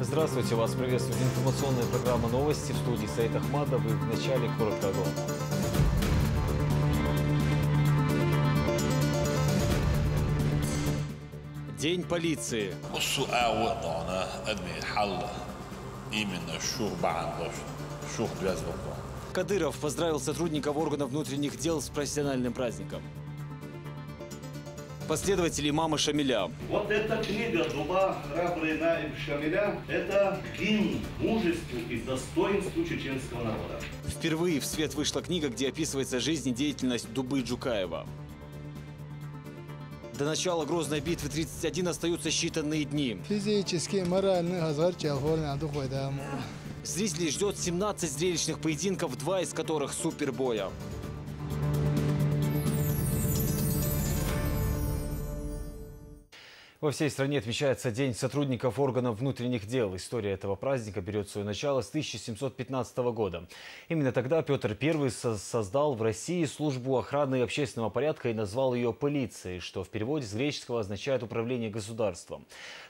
Здравствуйте, вас приветствует информационная программа «Новости» в студии Саид Ахмадов. И в начале коротко о главном. День полиции. Кадыров поздравил сотрудников органов внутренних дел с профессиональным праздником. Последователи имама Шамиля. Вот эта книга «Дуба храбрый наиб Шамиля» – это гимн мужеству и достоинству чеченского народа. Впервые в свет вышла книга, где описывается жизнь и деятельность Дубы Джукаева. До начала Грозной битвы 31 остаются считанные дни. Физически, морально, Зрителей ждет 17 зрелищных поединков, 2 из которых супербоя. Во всей стране отмечается День сотрудников органов внутренних дел. История этого праздника берет свое начало с 1715 года. Именно тогда Петр I создал в России службу охраны общественного порядка и назвал ее полицией, что в переводе с греческого означает «управление государством».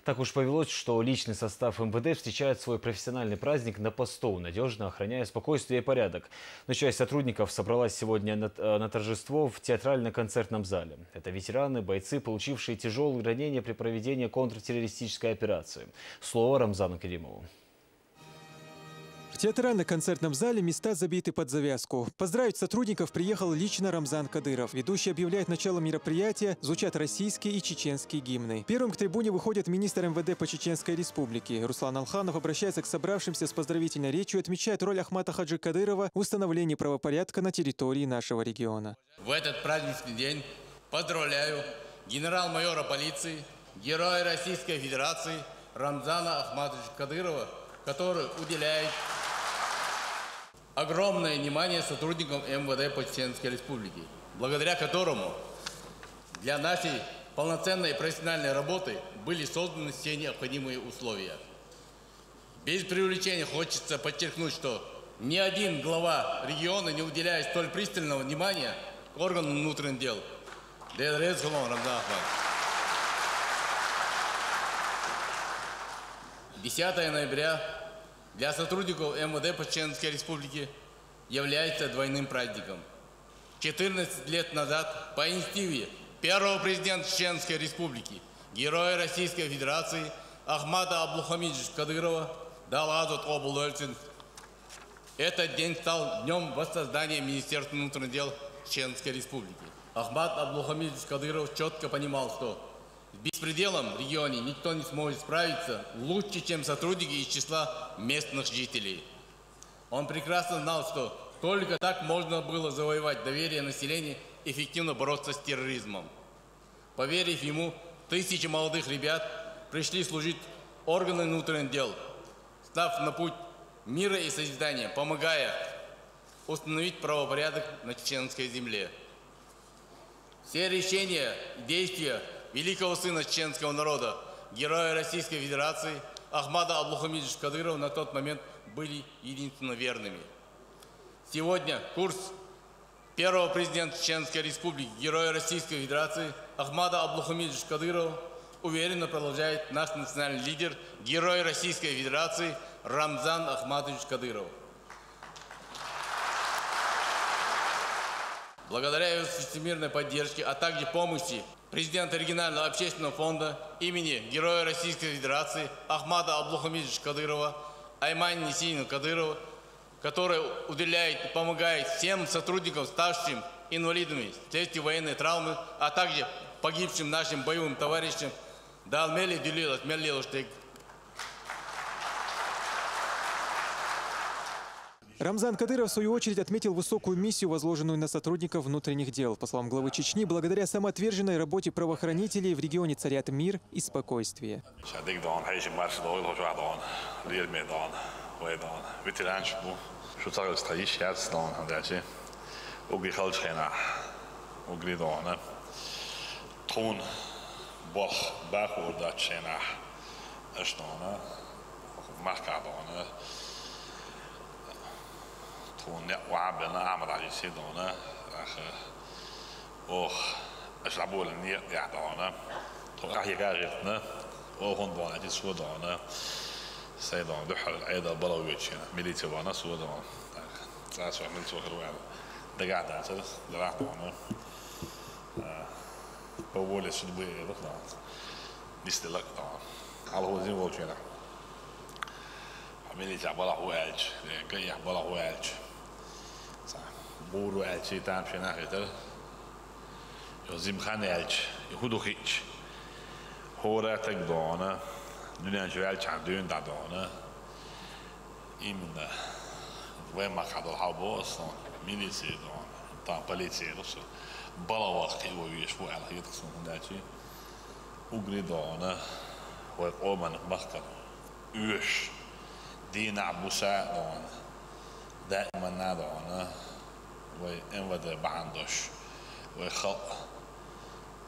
Так уж повелось, что личный состав МВД встречает свой профессиональный праздник на посту, надежно охраняя спокойствие и порядок. Но часть сотрудников собралась сегодня на торжество в театрально-концертном зале. Это ветераны, бойцы, получившие тяжелые ранения при проведения контртеррористической операции. Слово Рамзану Керимову. В театрально-концертном зале места забиты под завязку. Поздравить сотрудников приехал лично Рамзан Кадыров. Ведущий объявляет начало мероприятия, звучат российские и чеченские гимны. Первым к трибуне выходит министр МВД по Чеченской Республике. Руслан Алханов обращается к собравшимся с поздравительной речью и отмечает роль Ахмата Хаджи Кадырова в установлении правопорядка на территории нашего региона. В этот праздничный день поздравляю генерал-майора полиции, героя Российской Федерации Рамзана Ахматовича Кадырова, который уделяет огромное внимание сотрудникам МВД по Чеченской Республике, благодаря которому для нашей полноценной профессиональной работы были созданы все необходимые условия. Без преувеличения хочется подчеркнуть, что ни один глава региона не уделяет столь пристального внимания органам внутренних дел. 10 ноября для сотрудников МВД по Чеченской Республике является двойным праздником. 14 лет назад по инициативе первого президента Чеченской Республики, героя Российской Федерации Ахмата Аблухамидовича Кадырова дал азот облольцин. Этот день стал днем воссоздания Министерства внутренних дел Чеченской Республики. Ахмат Аблухамидович Кадыров четко понимал, что с беспределом в регионе никто не сможет справиться лучше, чем сотрудники из числа местных жителей. Он прекрасно знал, что только так можно было завоевать доверие населения, эффективно бороться с терроризмом. Поверив ему, тысячи молодых ребят пришли служить органам внутренних дел, став на путь мира и созидания, помогая установить правопорядок на чеченской земле. Все решения и действия великого сына чеченского народа, героя Российской Федерации Ахмата Аблухамидовича Кадырова на тот момент были единственно верными. Сегодня курс первого президента Чеченской Республики, героя Российской Федерации Ахмата Аблухамидовича Кадырова уверенно продолжает наш национальный лидер, герой Российской Федерации Рамзан Ахматович Кадыров. Благодаря его всемирной поддержке, а также помощи президента регионального общественного фонда имени героя Российской Федерации Ахмата Аблухамидовича Кадырова, Аймани Несиина Кадырова, который уделяет и помогает всем сотрудникам, ставшим инвалидами вследствие военной травмы, а также погибшим нашим боевым товарищам, Далмели Дюлилат Меллилуштег. Рамзан Кадыров, в свою очередь, отметил высокую миссию, возложенную на сотрудников внутренних дел. По словам главы Чечни, благодаря самоотверженной работе правоохранителей в регионе царят мир и спокойствие. Toen وعبنا عمل على سيدنا och slabol ner ja då na och jag gärna och hon var det så då na سيدون دحر العيدة بلويتش هنا ميليتي وانا سودون تاسع من سوق الوعد دقعت عسل دراعت وانا بقول السدبي رخنا نستلق طبعا على هو زين وجه هنا ميليتي عبارة هو عالج كي عبارة هو عالج صح بورو عالج شيء تام شيء ناخذ ترى يوزيم خان عالج يهودو خيش هو راتك دونا دنيا جوال عندون دعونا إيمنا وين ما خدوا الحبوا أصلا ميليسي دون طا بوليسي رسل بلا واقعي ويشوف على هيك تصون هنداتي وقري دونا وقومن مخكر يوش دين عبوسا دون دائما نادونا وين وده بعندش وخلق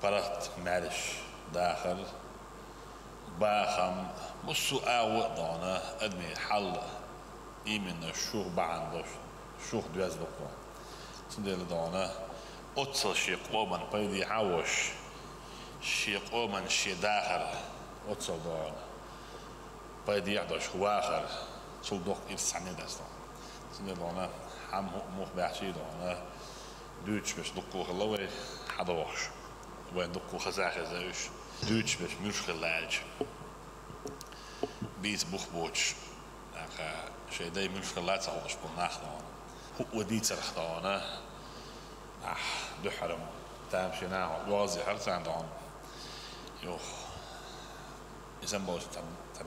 برت مالش داخل باخم بصوا قاوة دانا أدمي حل إيمن الشوخ بعندش شوخ دوز دكتور سندل دانا أتصل شيء قومن بيدي عوش شيء قومن شيء داخل أتصل دانا بيدي يعدش واخر صدق إرساني داس سندل دانا هم مخ بحشي دانا دوتش بس دكتور خلوي حدوش وين دكتور خزاخ زوج دوتش بس مشكل لاج بيس بوخبوتش شيء داي مشكل لا تصوش بالناخدون هو دي ترخدونه دحرم تامشي ناو وازي هرت عندهم يوخ إذا بوش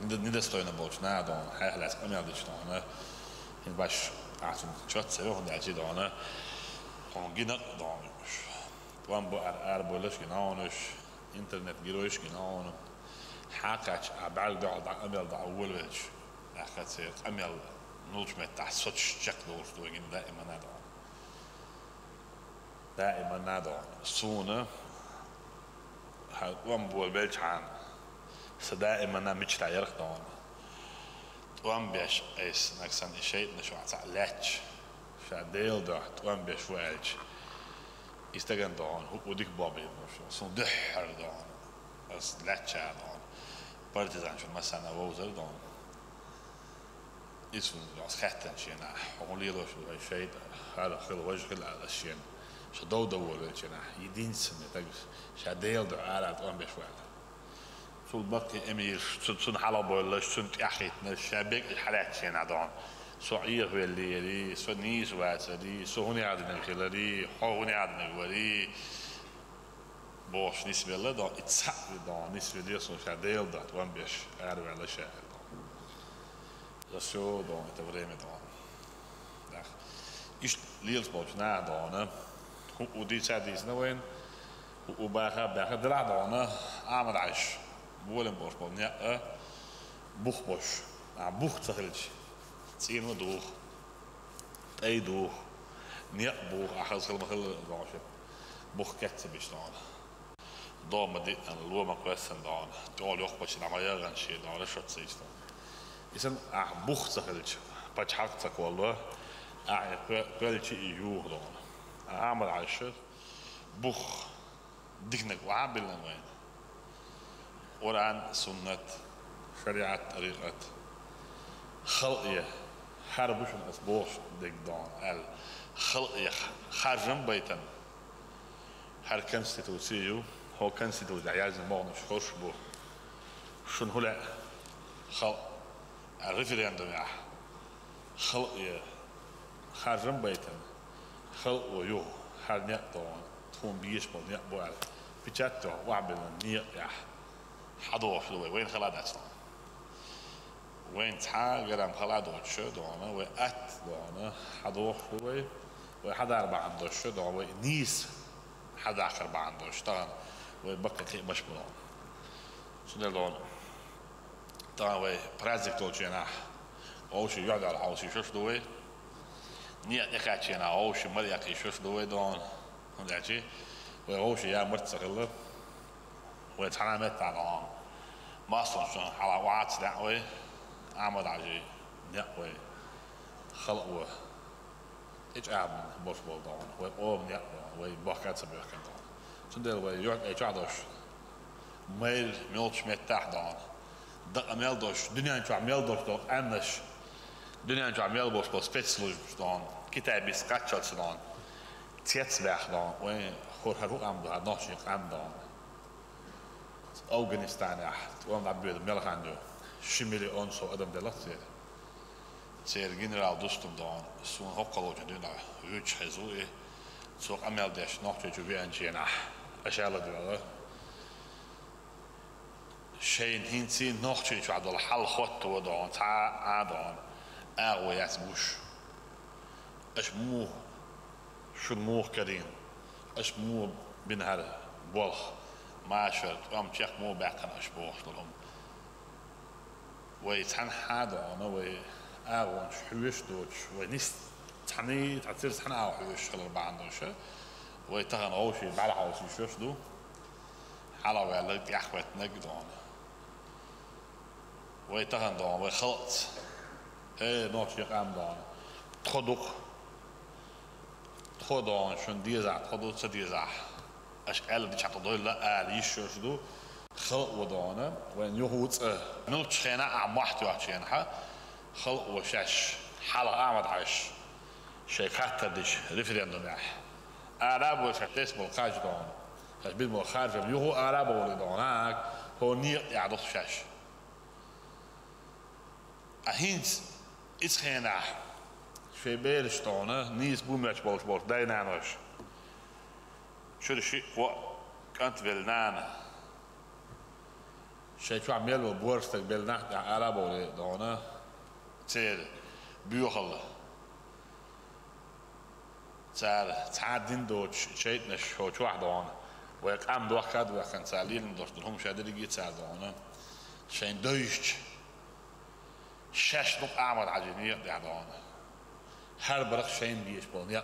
ندستوينا بوش نادون حيخلاص أميردش دونه هن باش عشان شوت سيروح داجي دونه هم جينا دونش وان بو أربولش جناونش إنترنت جيروش جناون حاكش أبعد بعض أمير دعول ويش أخذ سير أمير نوش متحسدش شكله وشتوين دائما نادون دائما نادون سونا وان بو البيج عن سدائما نمشي تعيرك دون وان بيش إيش نكسن شيء نشوع تعلاتش شاديل دعت وان بيش واج يستجن دون هو وديك بابي مش صون دحر دون بس لاتشا دون بارتيزان شو مثلا ووزر دون يسون راس خاتن شينا هون لو شو شيء هذا خل وجه الاشياء شو دو شينا يدين سنه تجس شاديل دو على وان بيش واج شو بقي امير شو حلب ولا شو اخيتنا الشبك الحالات شينا دون صعير اللي سنيس واسدي سوني عدنا الخلالي حوني عدنا الوري باش نسبة له دا اتسحب دا نسبة دي صو شاديل دا توان بيش عارف على شاعر دا شو دا تبريم دا إيش ليلس باش نا دانا ودي ساديس نوين وباخا درع دانا عمل عيش بولن باش بنيا بوخ باش بوخ تخلش تسين ودوخ أي دوخ نيا بوخ أخذ خل مخل راشة بوخ كتب بيشتغل ضام دي أنا لو ما كويسن دان تقول يخ باش نعمل غن شيء دان شو تسيستم إذن بوخ تخلش باش حقتك والله قال شيء يجوه دان أعمل عشر بوخ دينك وعابل وين قرآن سنة شريعة طريقة خلقية حربوش الأسبوع ديك دان الخلقية خارجن بيتن هر كنستيتوسيو هو كنستيتوس عياز المغنى شخوش بو شن هلا خلق الريفرندوم يا خلقية خارجن بيتن خلق ويو هر نيق دان تكون بيش بو نيق بو بيجاتو وعبل نيق يا حضوش لوي وين خلاد أصلا وين تحاجر خلاد شو دانا وقت دانا حضوح هو وحدا أربعة عندوش دانا ونيس حدا آخر بعندوش طبعا وبقى كي مش بدان شنو دانا طبعا وبرازيك تولجينا أول شيء يقعد على عاوسي شوف دوي نية نكاتشينا أول شيء مريكي شوف دوي دان هندعشي وأول شيء يا مرتسخلة ويتحرمت على ما أصلا شو على وعد دعوة عمل عجي نقوي خلقوه إيش أعمل باش بالدان وقوم نقوي وباكات سبيع كنتان شندل ويجعد إيش عدوش ميل ميلش متاح دان دق ميلدوش دنيا شو ميلدوش دو أمنش دنيا شو ميلدوش بس سبيتسلوج دون كتابي سكاتشات دون تيتسبخ دون وين خور هروق عم دون ناشيق عم دون أفغانستان أحد وام عبيد ملك عنده شمالي أنسو أدم دلتي سير جنرال دوستم دون سون هقلو جدنا يوش حزوي سوق أمل داش نقطة جوبي أنجينا أشياء دولة شين هنسين نقطة شو عدول حل خط ودون تا عدون أقوى يسبوش أش مو شو مو كريم أش مو بنهر بولخ ماشر أم تيك مو باكن أش بوخ لهم ويتحن حادون وي أقوى شويش دوش ونست تحني تعتير تحنا أو حوش خلال بعندوشه ويتغن أوشي بعد عاوسي شوش دو حالا ويالك يحوت نقدون ويتغن دون ويخلط نوش يقام دون تخدون شون ديزع تخدو تديزع أش قال دي شعطو دوي لا قال يشوش دو خلق ودونه وين يهوت نلتش خينا عم واحد يوحشينها خلق وشاش حالا أعمد عاش شيخات تدش ريفرندوم يح أعراب وشتيس بالخارج دون هشبيل بالخارج يهو أعراب ولدونك هو نيق يعرض شاش أهينز إسخينا شي بيرش دونه نيس بومرش بولش داينانوش شو الشيء كنت فيلنانا شي شو عميل وبورستك بيلنا أعراب ولدونه تير بيوخله صار تعدين دوش شيء نش هو شو واحد وانا ويقام دوخد ويقام سالين دوش دلهم شادر يجي صار وانا شين دوش شش نق أعمل عجينية ده وانا هر برق شين بيش بونيا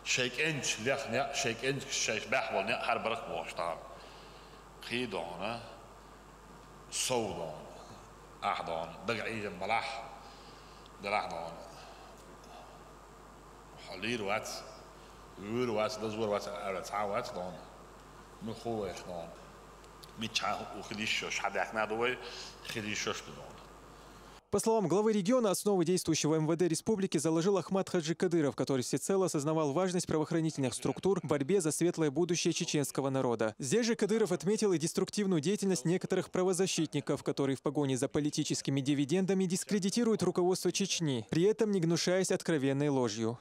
شيك إنش ليخنيا شيك إنش شيش بح بونيا هر برق بوشتام خي وانا صود وانا أحد وانا دقعي ملاح دلاح وانا حلير وات يور وات دزور وات أرتع وات دون مخوه دون ميتشا وخليشوش حدا يحنا دوي خليشوش دون. По словам главы региона, основы действующего МВД республики заложил Ахмад Хаджи Кадыров, который всецело осознавал важность правоохранительных структур в борьбе за светлое будущее чеченского народа. Здесь же Кадыров отметил и деструктивную деятельность некоторых правозащитников, которые в погоне за политическими дивидендами дискредитируют руководство Чечни, при этом не гнушаясь откровенной ложью.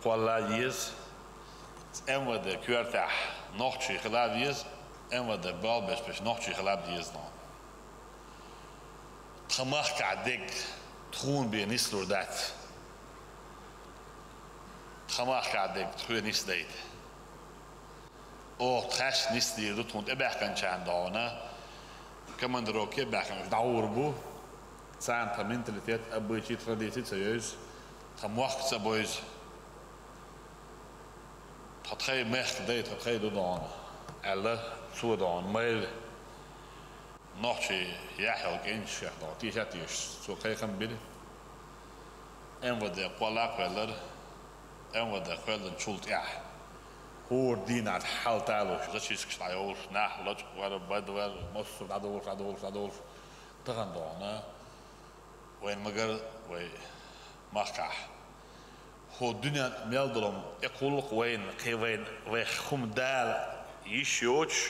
Qualadies, en wat de kuurta nochtje geladies, en wat de balbespes nochtje geladies dan. Tgemak dik, troon bij nisloor dat. Tgemak dik, troon nis deed. Oh, trash nis die doet want ebber kan chan dan. Kan man er ook ebber kan daurbo. Zijn mentaliteit, een beetje traditie serieus. Tgemak ze boys. تخيل مخ ديت تخيل دون الله سودان ميل نحشي يحيى الجنش يحضر تيشاتيش سو كيخم بيلي ان ودا قلاق ولر ان ودا خلن شولت يح هو دينات حال تالو شيش كشتايوش نح لج ور بدور مصر دادور تغن دون وين مگر وي مخح هو الدنيا ميلدلهم يقولك وين كيفين ويخم دال يشيوش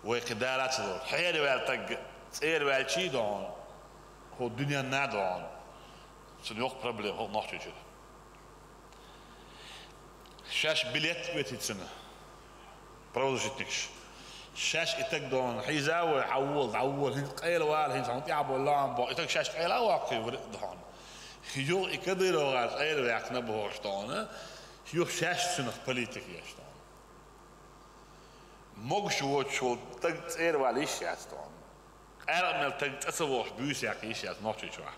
ويقدالات دول حيري والتق صير والشي دون هو الدنيا نادون سنوق بروبليم هو نحكي كده شاش بليت ويتسنه بروجيتنكش شاش اتك دون حيزاوي عول هين قيل وال هين صوت يعبوا اللام بو اتك شاش قيل واقي ورد دون Jo, ik had er al als eerlijk naar behoor staan. Jo, 16 politici staan. Mocht je wat zo dat eerlijk is staan. Er met dat ze was buurtje is het nog iets waar.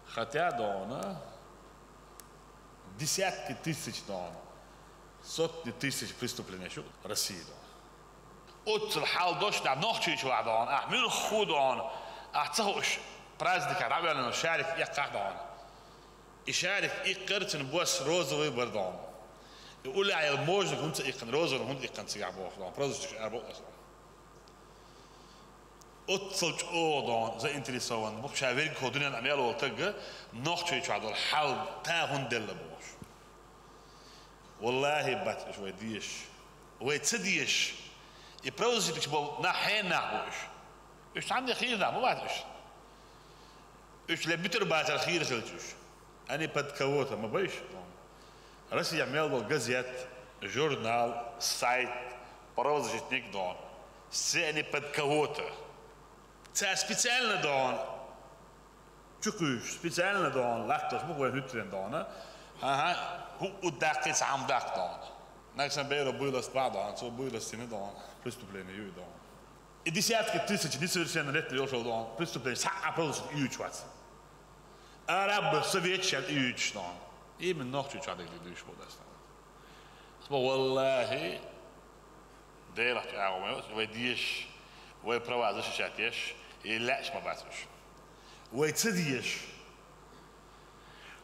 Gaat ja dan, десятки тысяч dan, сотни тысяч преступлений شو России dan. От الحال دوش daar nog iets waar dan. من goed dan. أعتقد праздник عربي ولا مشارك يقع دون يشارك إقرتن بوس روزوي بردان يقول على الموج كنت إقن روزو هند إقن سيع بوخدان برزش أربع أصلا أتصلج أودان زي أنت اللي سوان بوك شايفين كودين الأميال والتجة نخشى يشعدوا الحال تاهن دل بوش والله بات شوي ديش ويتصديش يبروز يتكبوا نحين نحبوش إيش عندي خير نحبو باتش إيش لبيتر بات الخير خلتوش أنا بدكوته ما بيش راسي يعمل بالجزيات جورنال سايت بروز جتنيك دون سأني بدكوته تا سبيتالنا دون تشوكوش سبيتالنا دون لاكتوس مو وين هترين دون ها هو الدقيق عم دق دون ناكسن بيرو بويلس بعض سو بويلس سنة دون بريستوبلين يو دون إديسيات كتيسة ديسيرشن ريت يوشو دون بريستوبلين ساعة بروز يوش وات أراب سوفيتشال يوش دون إيه من نوع شو عندك ديش بوداس دون والله ديرك يا عمي وديش ويبروازش شاتيش يلاش ما باتوش ويتصديش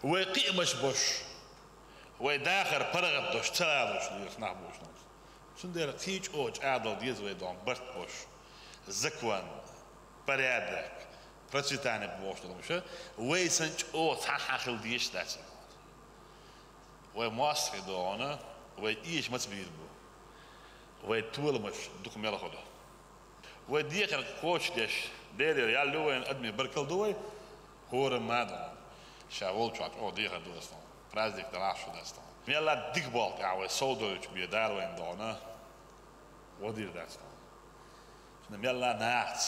ويقيمش بوش ويداخر برغدوش تلادوش ليصنع بوش شن دير تيج اوج عادل ديز ويدون برت بوش زكوان بريادك برتشتاني بوش دلمشة ويسنج او تحاخل ديش داتس ويمواسك دونا ويئيش متبير بو ويتولمش دوك ميلا خده وديك الكوتش ديش دير يا لوين ادمي بركل دوي هو رمادون شاول شات او ديك دوستان برازيك دراش دوستان ميلا ديك بالت يا سودوش بي داروين دونا ودير داستان ميلا ناعت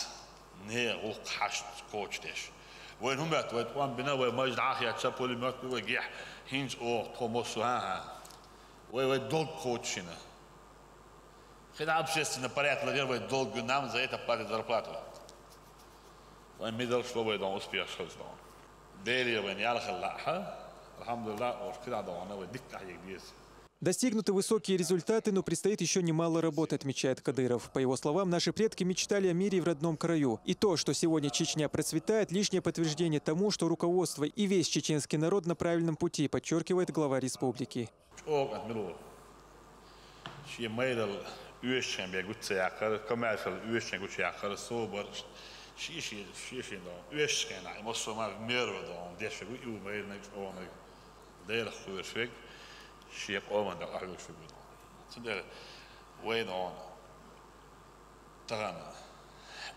ني ولق حشت كوتش ديش وين هم وين وان بنا وين ماج داخيا تشابولي مات ويجيح هينز او توموس ها وين دول كوتشنا خدعة общественная порядок лавирует долгую нам за это платят зарплату. وين ميدل شلو يدون أسبيع شخص دون. ديري وين يالخ اللحة الحمد لله وش كده دون وديك تحيي بيس. Достигнуты высокие результаты, но предстоит еще немало работы, отмечает Кадыров. По его словам, наши предки мечтали о мире в родном краю. И то, что сегодня Чечня процветает, лишнее подтверждение тому, что руководство и весь чеченский народ на правильном пути, подчеркивает глава республики. Uurtjen bij goed zaken, commerciële uurtjen goed zaken, sober, shishi dan, uurtjen, ik moest zo maar meer dan, deze goed uur meer niks over, deel goed schrik, schrik over dat eigenlijk schrik dan. Zo deel, wij dan, dan,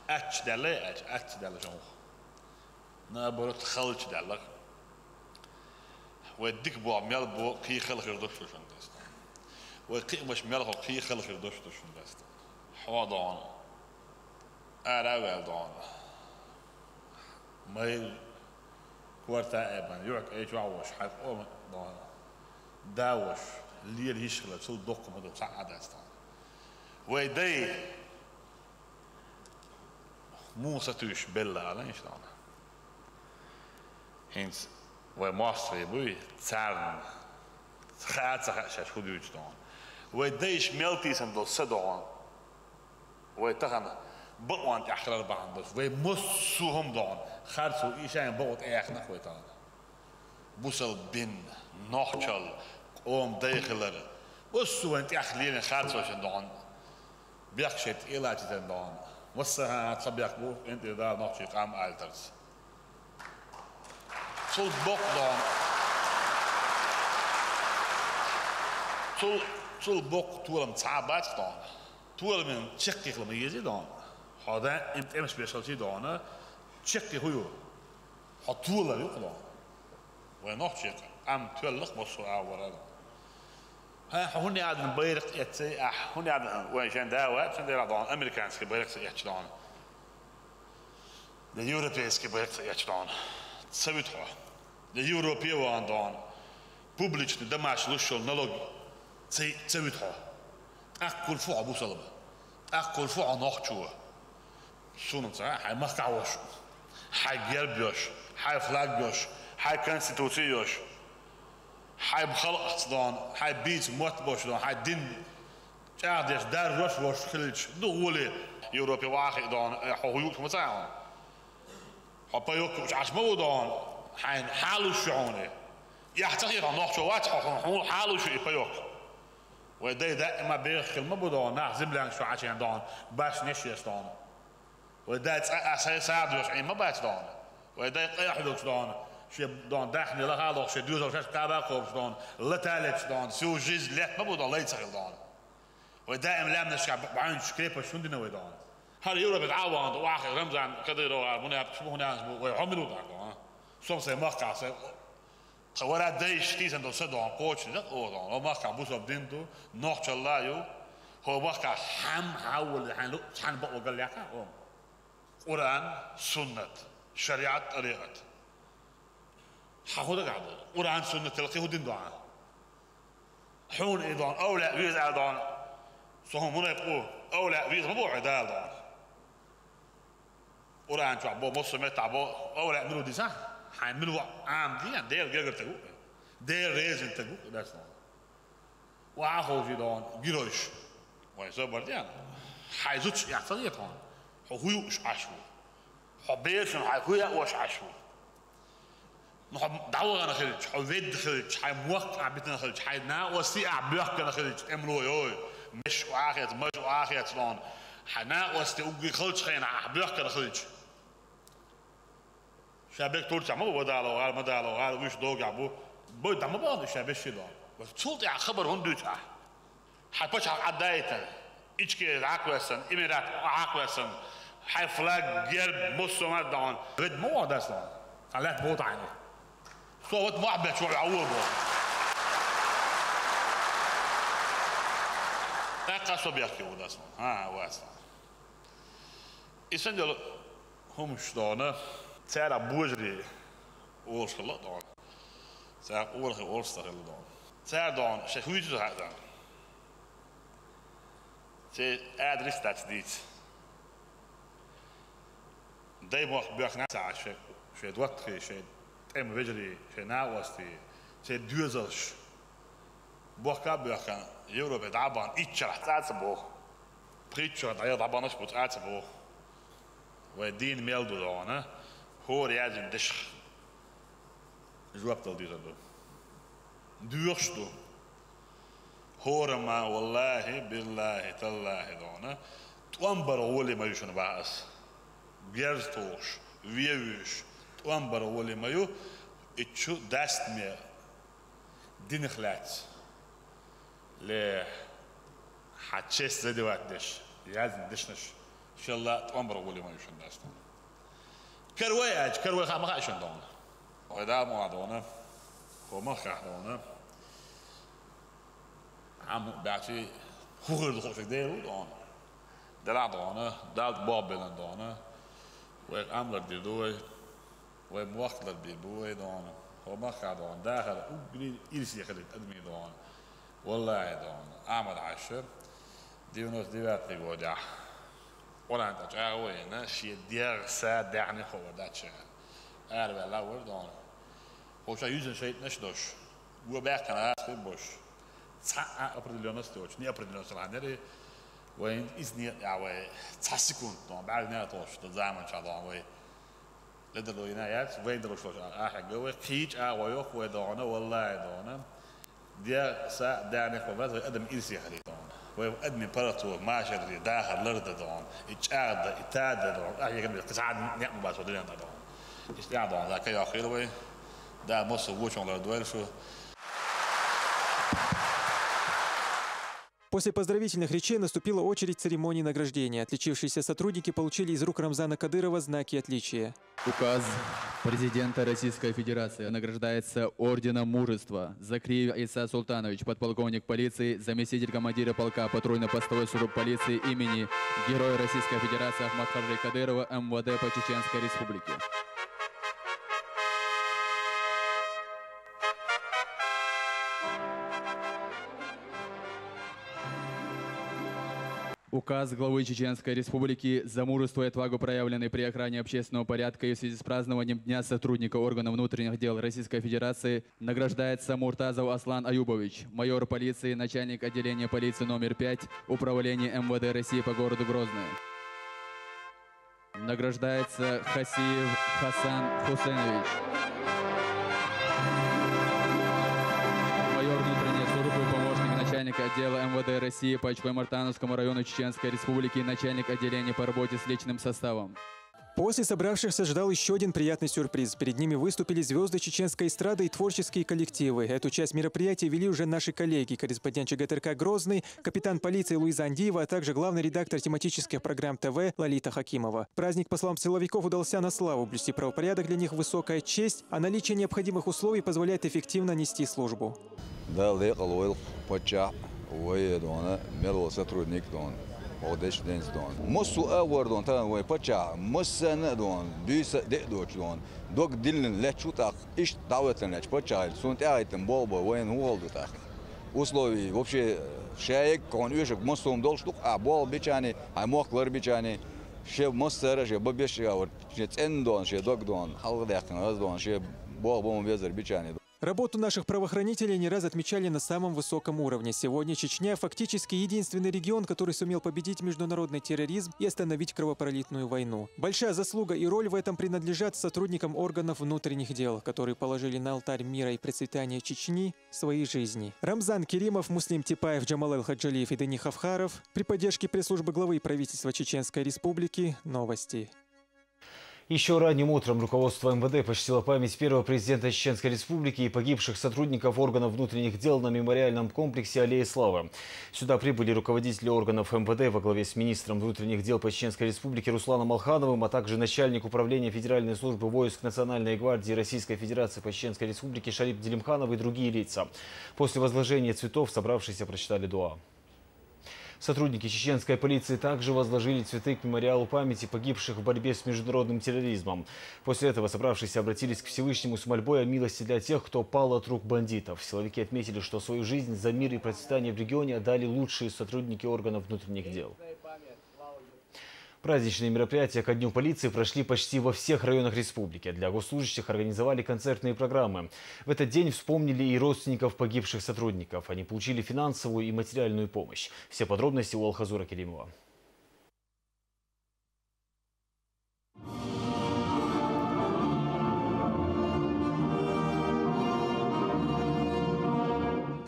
echt delen zo, na brood geld delen, wij dik boer, meer boer, geen geld gedocht dus. وقيمش ملخو قي خلخ دوش دوش بس حوضان أراوي دان مايل كورتا ابن يوك ايش عوش حق أم دان داوش ليل يشغل سو دوق مدو ساعة داستان ويدي موسى توش بلا على ايش دان هينس وماستري بوي تسارن خاطر شاش خدوش دان ويديش ميلتيس عند الصدوان ويتغنى بقوان تأخر بعض ويمسوهم دان خارسو إيشان بقوت إيخنا خويتان بوسل بين نحشل قوم داخلر بوسو أنت أخلين خارسو شندان بيخشت إلاج تندان وسها تصبيح بو أنت دا نحشي قام آلترس صل بق دان صل بق طولم تعبات دان طول من شقي لما يجي دان هذا أنت أمس بيشلتي دانا شقي هو حطوله يقدر ونحشي أم تولخ مصر عورة ها هوني عاد نبيرق يتسي هوني عاد وين جان داوات جان داوات دان أمريكانسكي بيرق سيحش دان اليوروبيسكي بيرق سيحش دان سويتها اليوروبي وان دان بوبليشن دماش لشل نلوج سويتها أكل فوق أبو سلمة أكل فوق نحشوه شنو صح هاي مخعوش هاي جربيوش هاي فلاجيوش هاي كونستيتوسيوش هاي بخلق دان هاي بيت موت باش دان هاي دين قاعدش دار روش روش خليج دولي يوروبي واحد دان حقوق مثلا حبايوك مش عشمو دان هاي حالو شعوني يحتاج نقشوات هو حاله شيء يبيوك وده دائما بيخل ما بدون نحزم لان شو عشان دون باش نشيش دون وده أساس عادوش عين ما باش دون وده يحدوش دون شيء دون داخل لا هذا شيء دوز وش كاباكوش دون لا تالش دون سو جيز لا ما بدون لا يتسهل دون ودائما لامنا شعب بعين شكريبا شو دينا ويدون هذا يورا بتعاون واحد رمزان كده يروح منها بتشوفه هنا ويحملوا داك soms zijn makka's gewoon deze die dan zitten aan coach dat oh dan makka boos op dinto nog chalayo هو makka ham حاول حن بقى قال لك قرآن سنة شريعة طريقة حاخذ قاعد قرآن سنة تلقيه دين دعاء حون إيضان أولى بيز أيضان صهم هنا يقول أولى بيز ما بو عدال دعاء قرآن شو عبو مصر متعبو أولى منو دي صح حيعملوا عام دي دير جرجر تقول دير ريزن تقول ده صار وعاخو في دون جيروش ويصبر دي حيزوتش يحصل يطون هو يوش عشو حبيش هو يوش عشو نحب دعوة أنا خرج حويد خرج حي موقع بيتنا خرج حي ناقصي أبيك أنا خرج أملو يوي مش واحد مش واحد دون حي ناقصي أوجي خرج خينا أبيك أنا خرج شابك تورتش ما بدالو قال ما دالو قال ويش دوق عبو بود ما بعد شابك شدوا وصوت يا خبر هندوش حبش عدايته إيشكي عقوسن إميرات عقوسن حي فلاج جرب مصومات دون رد مو هذا أصلا خلات بوط عني صوت معبد شو يعوضه تقصوا بيحكي وده أصلا ها واسع إسنجل هم شلونه ترى بوجري أورسلا دون ترى أورسلا دون ترى دون شهويت هذا ترى أدرس تجديد دايما بيخنا ساعة شيء دوت شيء تم بيجري شيء ناوستي شيء دوزش بوكا بيخنا يورو بدعبان إيشر تعتبو بريتشر تعبان إيش بتعتبو ودين ميلدو دونه هو رياضي دش جواب تلدي زدو دوشتو هورما والله بالله تالله دونا توامبر ولي ما يشون باس بيرتوش ويوش توامبر ولي ما يو اتشو داست مي دين خلات ل حتشيس زدي وقتش يازم دشنش ان شاء الله توامبر ولي ما يشون داست كروي خا ما خاشن دون ودا مو دون هو ما خا دون عم بعتي هو اللي خوش ديرو دون دلا دون دال بابل دون وامر دي دوي وموقت دي بوي دون هو ما خا دون داخل وقري يرسي خلي ادمي دون والله دون احمد عشر ديونس ديوات لي ودا ولا أنت جاوي ناشي دير ساد يعني هو ده شيء أنا بلا وردون هو شيء يوجد شيء نشدوش وباك أنا أسمع بوش ساعة أبردليونس توش ني أبردليونس العنيري وين إذني يعني تحسكون طبعا بعد نيا توش تزامن إن شاء الله وين لدلو ينايات وين دلو شوش آخر جوي كيج ويوك ويدونه والله يدونه دير ساد يعني هو بس أدم إنسي خليه وأدمي براتو ماشي داخل لرد دون إتشاد إتاد دون أي كلمة قصعد نعم بس ودينا دون إستعاد دون ذاك يا أخي لوي ده مصر وشون لردويل شو. После поздравительных речей наступила очередь церемонии награждения. Отличившиеся сотрудники получили из рук Рамзана Кадырова знаки отличия. Указ президента Российской Федерации награждается орденом мужества. Закриев Иса Султанович, подполковник полиции, заместитель командира полка патрульно-постовой службы полиции имени Героя Российской Федерации Ахмад Хаджи Кадырова МВД по Чеченской Республике. Указ главы Чеченской Республики за мужество и отвагу, проявленные при охране общественного порядка и в связи с празднованием Дня сотрудника органов внутренних дел Российской Федерации награждается Муртазов Аслан Аюбович, майор полиции, начальник отделения полиции номер 5, управления МВД России по городу Грозное. Награждается Хасиев Хасан Хусейнович. отдела МВД России по Ачкой-Мартановскому району Чеченской Республики, начальник отделения по работе с личным составом. После собравшихся ждал еще один приятный сюрприз. Перед ними выступили звезды чеченской эстрады и творческие коллективы. Эту часть мероприятия вели уже наши коллеги, корреспондент ЧГТРК «Грозный», капитан полиции Луиза Андиева, а также главный редактор тематических программ ТВ Лолита Хакимова. Праздник, по словам силовиков, удался на славу. Блюсти правопорядок для них высокая честь, а наличие необходимых условий позволяет эффективно нести службу. Odeš dens don. Mosu awardon ta way pacha musana don büyse de don. Dog dilin lechutak iş davetlen pacha sunt aitem bolbo wayn oldu ta. Условий вообще шаек кон üyecek mosum dolştuk a bol bichani ay moklar bichani she mosara she babesh awar she en don she dog don halga yakın az don she bol bom vezer bichani. Работу наших правоохранителей не раз отмечали на самом высоком уровне. Сегодня Чечня фактически единственный регион, который сумел победить международный терроризм и остановить кровопролитную войну. Большая заслуга и роль в этом принадлежат сотрудникам органов внутренних дел, которые положили на алтарь мира и процветания Чечни свои жизни. Рамзан Керимов, Муслим Типаев, Джамал Хаджалиев и Дени Хавхаров. При поддержке пресс-службы главы правительства Чеченской Республики. Новости. Еще ранним утром руководство МВД почтило память первого президента Чеченской Республики и погибших сотрудников органов внутренних дел на мемориальном комплексе «Аллея Славы». Сюда прибыли руководители органов МВД во главе с министром внутренних дел по Чеченской Республике Русланом Алхановым, а также начальник управления Федеральной службы войск Национальной гвардии Российской Федерации по Чеченской Республике Шарип Делимханов и другие лица. После возложения цветов собравшиеся прочитали дуа. Сотрудники чеченской полиции также возложили цветы к мемориалу памяти погибших в борьбе с международным терроризмом. После этого собравшиеся обратились к Всевышнему с мольбой о милости для тех, кто пал от рук бандитов. Силовики отметили, что свою жизнь за мир и процветание в регионе отдали лучшие сотрудники органов внутренних дел. Праздничные мероприятия ко Дню полиции прошли почти во всех районах республики. Для госслужащих организовали концертные программы. В этот день вспомнили и родственников погибших сотрудников. Они получили финансовую и материальную помощь. Все подробности у Алхазура Керимова.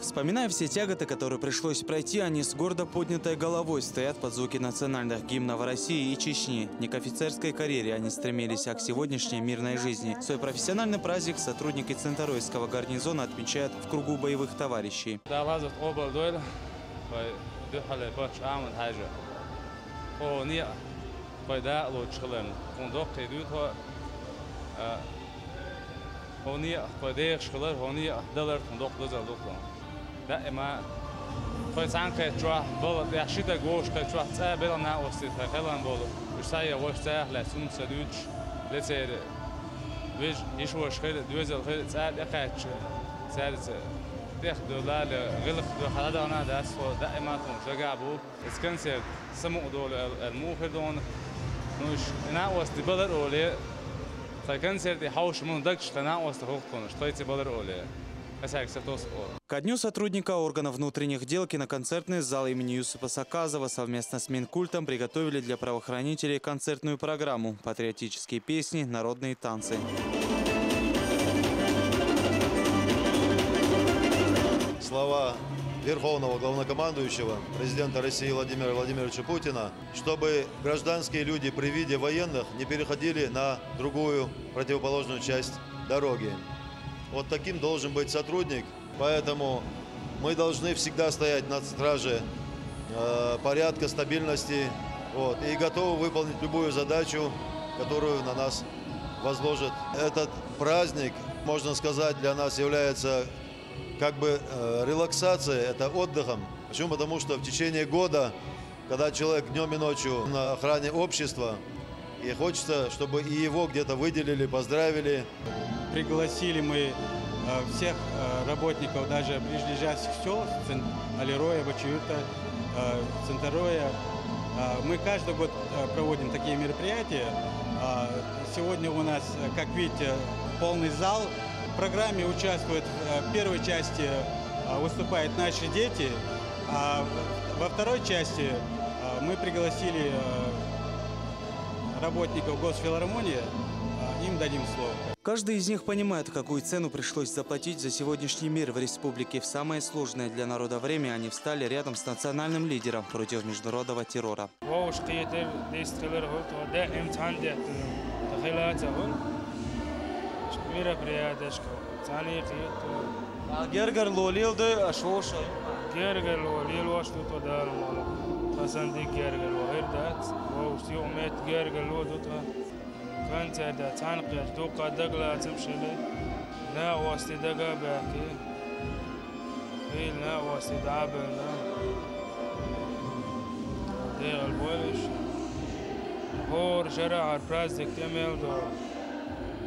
Вспоминая все тяготы, которые пришлось пройти, они с гордо поднятой головой стоят под звуки национальных гимнов России и Чечни. Не к офицерской карьере они стремились, а к сегодняшней мирной жизни. Свой профессиональный праздник сотрудники Центаройского гарнизона отмечают в кругу боевых товарищей. دائما فايز عنك تروح بلد يحشيدا جوش كتروح تقابل أنا وستي خلنا بولو وشتايا وشتايا لسون سدوج لسه بيج يشوش خير دوزل خير ساعد يقعد ساعد تاخذ لا غلق حدا أنا داس دائما تمشجع بو إسكنسر سمو دول الموخر دون نوش أنا وستي بلد أولي فكنسر دي حوش من دكش أنا وستي خوكون شتايتي بلد أولي. Ко дню сотрудника органов внутренних дел киноконцертный зал имени Юсупа Саказова совместно с Минкультом приготовили для правоохранителей концертную программу, патриотические песни, народные танцы. Слова Верховного Главнокомандующего, президента России Владимира Владимировича Путина, чтобы гражданские люди при виде военных не переходили на другую противоположную часть дороги. Вот таким должен быть сотрудник, поэтому мы должны всегда стоять на страже порядка, стабильности и готовы выполнить любую задачу, которую на нас возложит. Этот праздник, можно сказать, для нас является как бы релаксацией, это отдыхом. Почему? Потому что в течение года, когда человек днем и ночью на охране общества, и хочется, чтобы и его где-то выделили, поздравили. Пригласили мы всех работников, даже ближайших сел, Алироя, Бачиюта, Центароя. Мы каждый год проводим такие мероприятия. Сегодня у нас, как видите, полный зал. В программе участвуют в первой части, выступают наши дети, а во второй части мы пригласили работников Госфилармонии. Им дадим слово. Каждый из них понимает, какую цену пришлось заплатить за сегодняшний мир в республике. В самое сложное для народа время они встали рядом с национальным лидером против международного террора. كنت تعنقر توقع دقلة تمشي لي لا واسطي دقا باكي هي لا واسطي دعابل لا دير البولش هور جرع البرازدك تميل دو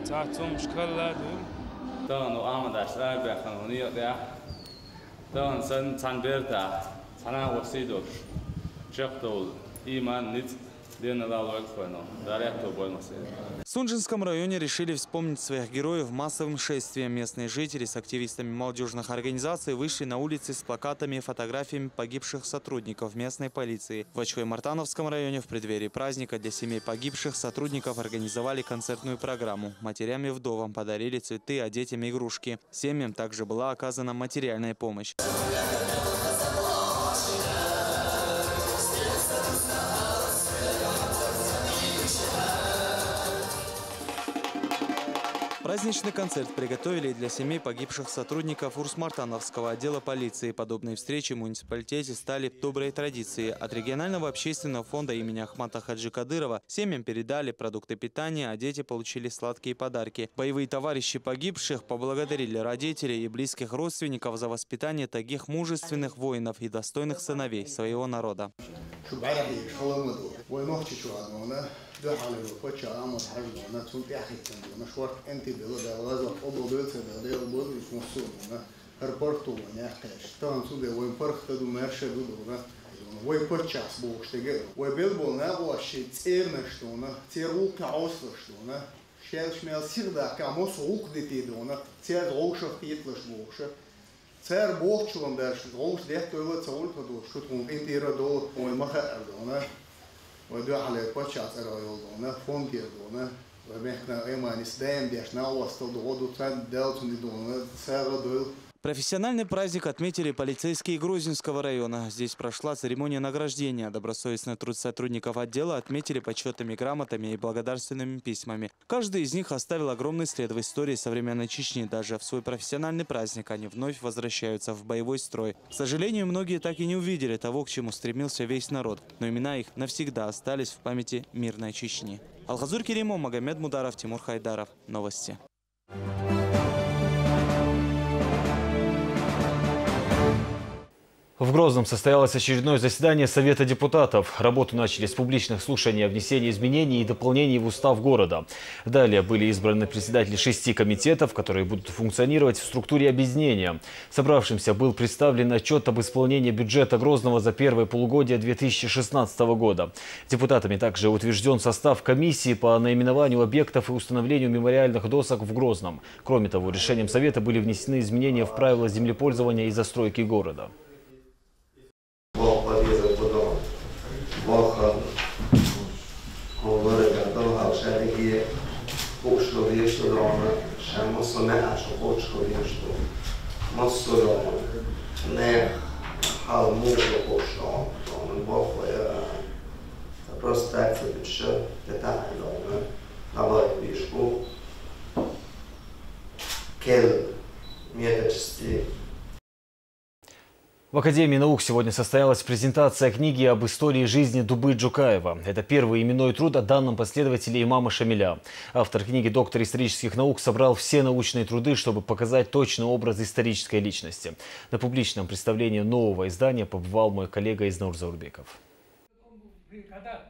تعتم شكلا دو تان وأحمد عشرة بخانونية ده تان سن تنبرتا تنا وسيدوش شقتول إيمان نت. В Сунжинском районе решили вспомнить своих героев массовым шествием. Местные жители с активистами молодежных организаций вышли на улицы с плакатами и фотографиями погибших сотрудников местной полиции. В Очхой-Мартановском районе в преддверии праздника для семей погибших сотрудников организовали концертную программу. Матерям и вдовам подарили цветы, а детям игрушки. Семьям также была оказана материальная помощь. Праздничный концерт приготовили и для семей погибших сотрудников Урс-Мартановского отдела полиции. Подобные встречи в муниципалитете стали доброй традицией. От регионального общественного фонда имени Ахмата Хаджи Кадырова семьям передали продукты питания, а дети получили сладкие подарки. Боевые товарищи погибших поблагодарили родителей и близких родственников за воспитание таких мужественных воинов и достойных сыновей своего народа. Цер Богчувам дальше, он ждет того цаулька до, что он интеро до, он маха эрдона, он дуале почат эрдона, фонд эрдона, вместо эманис дэм деш на остал до цад делтуни дона, цер до. Профессиональный праздник отметили полицейские Грузинского района. Здесь прошла церемония награждения. Добросовестный труд сотрудников отдела отметили почетными грамотами и благодарственными письмами. Каждый из них оставил огромный след в истории современной Чечни. Даже в свой профессиональный праздник они вновь возвращаются в боевой строй. К сожалению, многие так и не увидели того, к чему стремился весь народ. Но имена их навсегда остались в памяти мирной Чечни. Алхазур Керимов, Магомед Мударов, Тимур Хайдаров. Новости. В Грозном состоялось очередное заседание Совета депутатов. Работу начали с публичных слушаний о внесении изменений и дополнений в устав города. Далее были избраны председатели 6 комитетов, которые будут функционировать в структуре объединения. Собравшимся был представлен отчет об исполнении бюджета Грозного за первое полугодие 2016 года. Депутатами также утвержден состав комиссии по наименованию объектов и установлению мемориальных досок в Грозном. Кроме того, решением Совета были внесены изменения в правила землепользования и застройки города. В Академии наук сегодня состоялась презентация книги об истории жизни Дубы Джукаева. Это первый именной труд о данном последователе имама Шамиля. Автор книги, доктор исторических наук, собрал все научные труды, чтобы показать точный образ исторической личности. На публичном представлении нового издания побывал мой коллега Изнур Заурбеков.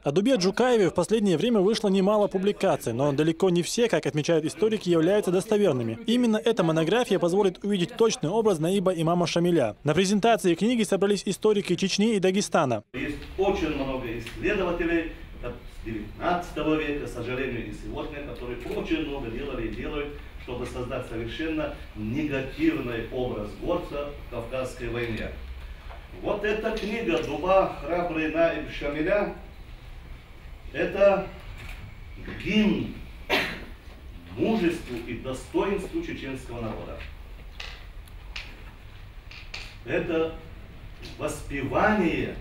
О Дубе Джукаеве в последнее время вышло немало публикаций, но далеко не все, как отмечают историки, являются достоверными. Именно эта монография позволит увидеть точный образ наиба имама Шамиля. На презентации книги собрались историки Чечни и Дагестана. Есть очень много исследователей с 19 века, к сожалению, и сегодня, которые очень много делали и делают, чтобы создать совершенно негативный образ горца в Кавказской войне. Вот эта книга «Дуба, храбрый наиб Шамиля» – это гимн мужеству и достоинству чеченского народа. Это воспевание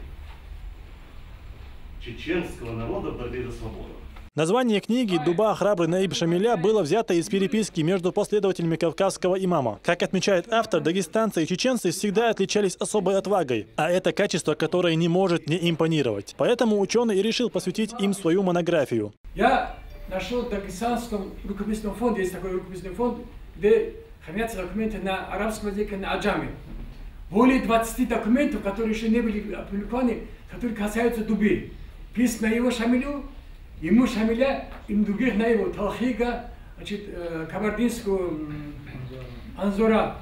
чеченского народа в борьбе за свободу. Название книги «Дуба храбрый Наиб Шамиля» было взято из переписки между последователями кавказского имама. Как отмечает автор, дагестанцы и чеченцы всегда отличались особой отвагой, а это качество, которое не может не импонировать. Поэтому ученый и решил посвятить им свою монографию. Я нашел в Дагестанском рукописном фонде, есть такой рукописный фонд, где хранятся документы на арабском языке, на аджаме. Более 20 документов, которые еще не были опубликованы, которые касаются Дубы. Письма его Шамилю, ему Шамиля, и других на его Талхига, значит, кабардинского Анзорова.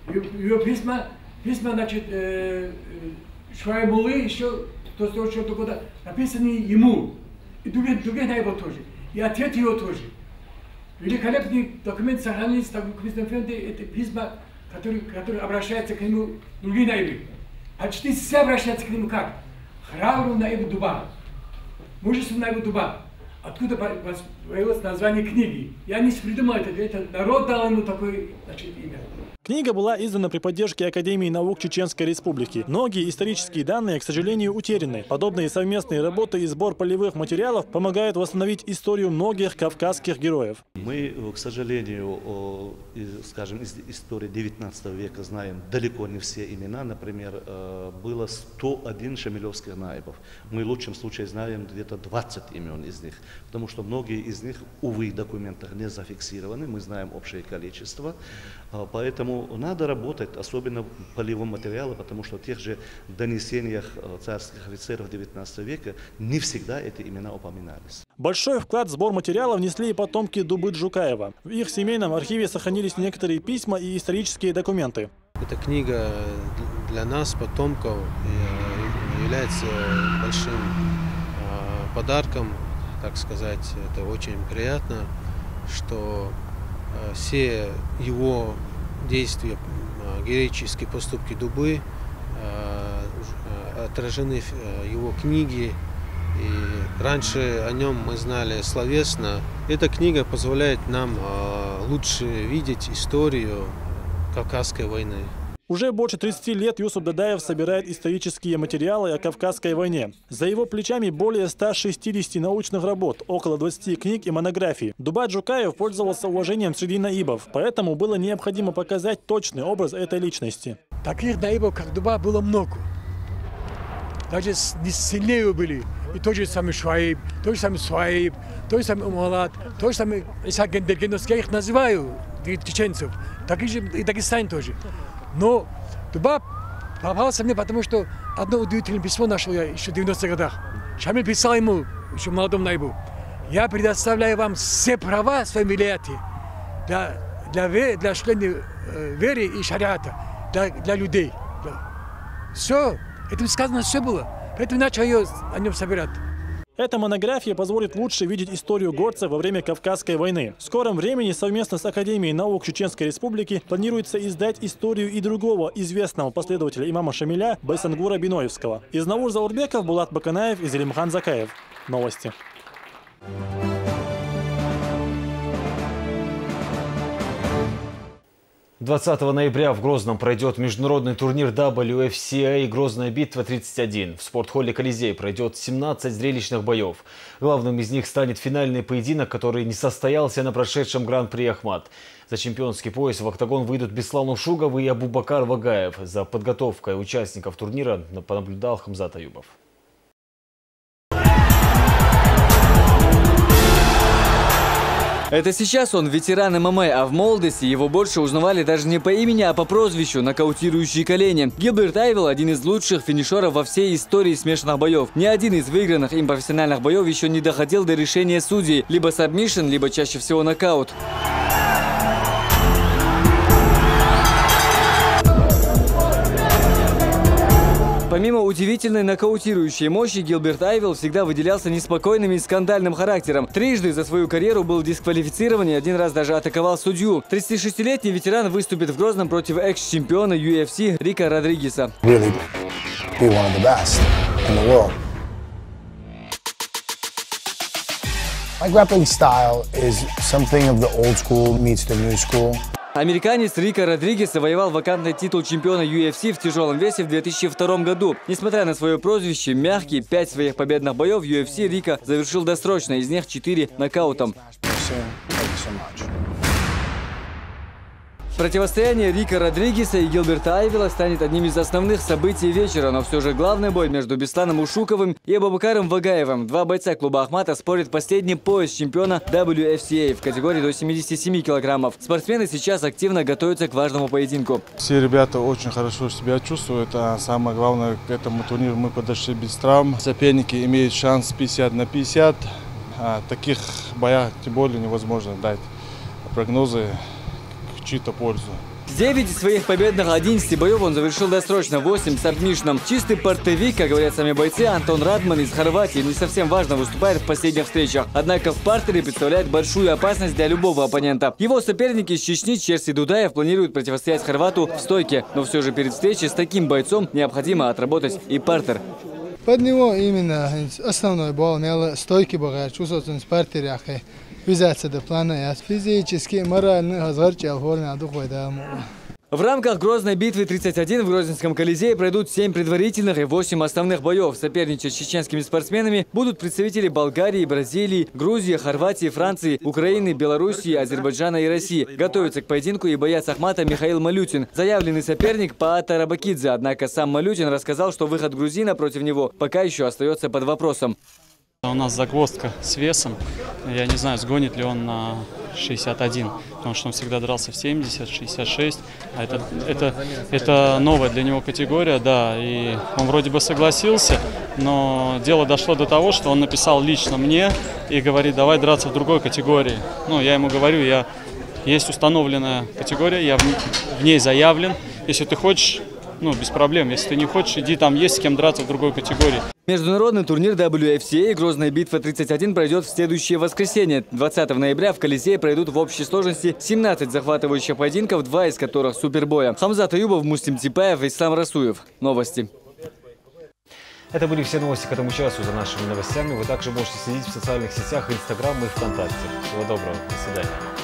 Его письма, значит, Шуаймулы еще до 1944 года написаны ему, и других на его тоже, и ответ его тоже. Великолепный документ сохранились в рукописном фонде, это письма, которые обращаются к нему другие наибы. Почти все обращаются к нему как? Храбру наибу Дуба. Мужество наибу Дуба. Откуда появилось название книги? Я не придумал это народ дал ему такое, значит, имя. Книга была издана при поддержке Академии наук Чеченской Республики. Многие исторические данные, к сожалению, утеряны. Подобные совместные работы и сбор полевых материалов помогают восстановить историю многих кавказских героев. Мы, к сожалению, скажем, из истории 19 века знаем далеко не все имена. Например, было 101 шамилевских наибов. Мы в лучшем случае знаем где-то 20 имен из них, потому что многие из них, увы, в документах не зафиксированы. Мы знаем общее количество. Поэтому надо работать, особенно полевым материалом, потому что в тех же донесениях царских офицеров 19 века не всегда эти имена упоминались. Большой вклад в сбор материала внесли и потомки Дубы Джукаева. В их семейном архиве сохранились некоторые письма и исторические документы. Эта книга для нас, потомков, является большим подарком, так сказать. Это очень приятно, что все его действия, героические поступки Дубы отражены в его книге. И раньше о нем мы знали словесно. Эта книга позволяет нам лучше видеть историю Кавказской войны. Уже больше 30 лет Юсуп Дадаев собирает исторические материалы о Кавказской войне. За его плечами более 160 научных работ, около 20 книг и монографий. Дуба Джукаев пользовался уважением среди наибов, поэтому было необходимо показать точный образ этой личности. Таких наибов, как Дуба, было много. Даже сильнее были. И тот же самый Шуайб, тот же самый Суайб, тот же самый Умалат, тот же самый Исаак Гендергеновский. Я их называю, чеченцев. Такие же и Дагестан тоже. Но Дуба попался мне, потому что одно удивительное письмо нашел я еще в 90-х годах. Шамиль писал ему, еще молодому наибу: я предоставляю вам все права в своем вилаяте для членов веры и шариата, для людей. Все, это сказано все было. Поэтому начал я о нем собирать. Эта монография позволит лучше видеть историю горцев во время Кавказской войны. В скором времени совместно с Академией наук Чеченской Республики планируется издать историю и другого известного последователя имама Шамиля Байсангура Биноевского. Из Наурза-Урбеков, Булат Баканаев и Зелимхан Закаев. Новости. 20 ноября в Грозном пройдет международный турнир WFCA «Грозная битва 31». В спортхолле «Колизей» пройдет 17 зрелищных боев. Главным из них станет финальный поединок, который не состоялся на прошедшем Гран-при Ахмат. За чемпионский пояс в октагон выйдут Беслан Ушугов и Абубакар Вагаев. За подготовкой участников турнира понаблюдал Хамзат Аюбов. Это сейчас он ветеран ММА, а в молодости его больше узнавали даже не по имени, а по прозвищу «Нокаутирующие колени». Гилберт Айвел – один из лучших финишеров во всей истории смешанных боев. Ни один из выигранных им профессиональных боев еще не доходил до решения судей. Либо сабмишн, либо чаще всего нокаут. Помимо удивительной нокаутирующей мощи, Гилберт Айвел всегда выделялся неспокойным и скандальным характером. Трижды за свою карьеру был дисквалифицирован и один раз даже атаковал судью. 36-летний ветеран выступит в Грозном против экс-чемпиона UFC Рика Родригеса. My grappling style is something of the old school meets the new school. Американец Рико Родригес завоевал вакантный титул чемпиона UFC в тяжелом весе в 2002 году. Несмотря на свое прозвище «Мягкий», 5 своих победных боев в UFC Рико завершил досрочно, из них 4 нокаутом. Противостояние Рико Родригеса и Гилберта Айвела станет одним из основных событий вечера, но все же главный бой между Бесланом Ушуковым и Абубакаром Вагаевым. Два бойца клуба Ахмата спорят последний пояс чемпиона WFCA в категории до 77 килограммов. Спортсмены сейчас активно готовятся к важному поединку. Все ребята очень хорошо себя чувствуют, а самое главное, к этому турниру мы подошли без травм. Соперники имеют шанс 50 на 50. Таких боях тем более невозможно дать прогнозы в чью-то пользу. 9 из своих победных 11 боев он завершил досрочно, 8 с сабмишном. Чистый портовик, как говорят сами бойцы, Антон Радман из Хорватии не совсем важно выступает в последних встречах. Однако в партере представляет большую опасность для любого оппонента. Его соперники из Чечни Черси Дудаев планируют противостоять хорвату в стойке. Но все же перед встречей с таким бойцом необходимо отработать и партер. Под него именно основной бой, стойки богат, чувствуется в партере. Взяться до плана, физически, морально, азарчал, форме, духовой. В рамках Грозной битвы 31 в Грозненском Колизее пройдут 7 предварительных и 8 основных боев. Соперничать с чеченскими спортсменами будут представители Болгарии, Бразилии, Грузии, Хорватии, Франции, Украины, Белоруссии, Азербайджана и России. Готовится к поединку и боец Ахмата Михаил Малютин. Заявленный соперник Паата Рабакидзе. Однако сам Малютин рассказал, что выход грузина против него пока еще остается под вопросом. У нас загвоздка с весом. Я не знаю, сгонит ли он на 61, потому что он всегда дрался в 70, 66. А это новая для него категория, да. И он вроде бы согласился, но дело дошло до того, что он написал лично мне и говорит, давай драться в другой категории. Ну, я ему говорю, есть установленная категория, я в ней заявлен. Если ты хочешь, ну, без проблем. Если ты не хочешь, иди, там есть с кем драться в другой категории. Международный турнир WFCA «Грозная битва 31» пройдет в следующее воскресенье. 20 ноября в Колизее пройдут в общей сложности 17 захватывающих поединков, 2 из которых супербоя. Хамзат Аюбов, Муслим Типаев, Ислам Расуев. Новости. Это были все новости к этому часу. За нашими новостями вы также можете следить в социальных сетях, Инстаграм и ВКонтакте. Всего доброго. До свидания.